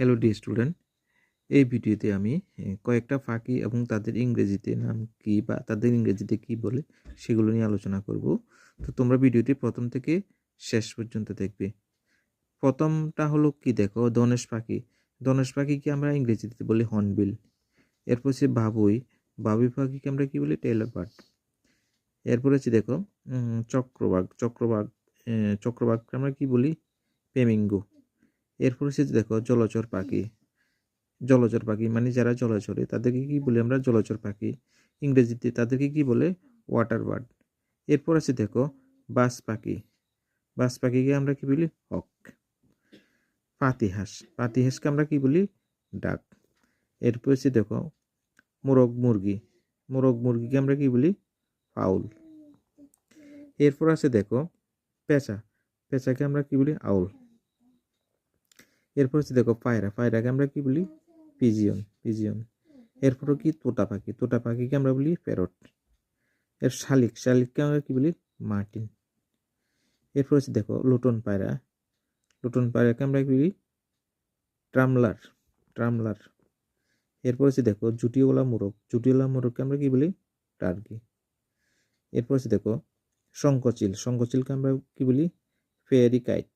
Hello dear student, এই ভিডিওতে আমি কয়েকটা পাখি এবং তাদের ইংরেজিতে নাম কি বা তাদের ইংরেজিতে কি বলে সেগুলো নিয়ে আলোচনা করব। তো তোমরা ভিডিওটি প্রথম থেকে শেষ পর্যন্ত দেখবে। প্রথমটা হলো কি দেখো, ধনেশ পাখি। ধনেশ পাখিকে আমরা ইংরেজিতে বলি হর্নবিল। এরপর হচ্ছে বাবুই। বাবুই পাখিকে আমরা কি বলি? Taylor bird. এরপর হচ্ছে দেখো চক্রবাক। চক্রবাককে আমরা কি বলি? ফ্লেমিঙ্গো। এরপর হচ্ছে দেখো জলচর পাখি। জলচর পাখি মানে যারা জলচরে তাদেরকে কি বলি? আমরা জলচর পাখি। ইংরেজিতে তাদেরকে কি বলে? Water bird. এরপর আছে দেখো বাজ পাখি। বাজ পাখিকে আমরা কি বলি? হক। পাতিহাঁস। পাতিহাঁসকে আমরা কি বলি? ডাক। এরপর আছে দেখো মোরগ মুরগি। মোরগ মুরগিকে আমরা কি বলি? ফাউল। এরপর আছে দেখো পেঁচা। পেঁচাকে আমরা কি বলি? আউল। এরপর হচ্ছে দেখো পায়রা। পায়রাকে আমরা কি বলি? পিজিয়ন। এরপরও কি তোতা পাখি। তোতা পাখিকে আমরা বলি প্যারট। এর শালিককে আমরা কি বলি? মার্টিন। এরপর হচ্ছে দেখো লুটন পায়রা। লুটন পায়রাকে আমরা কি বলি? ট্রামলার। এরপর হচ্ছে দেখো জুটিওয়ালা মোরগ। জুটিওয়ালা মোরগকে আমরা কি বলি? টার্কি। এরপর হচ্ছে দেখো শঙ্খচিলকে আমরা কি বলি? Fairy kite.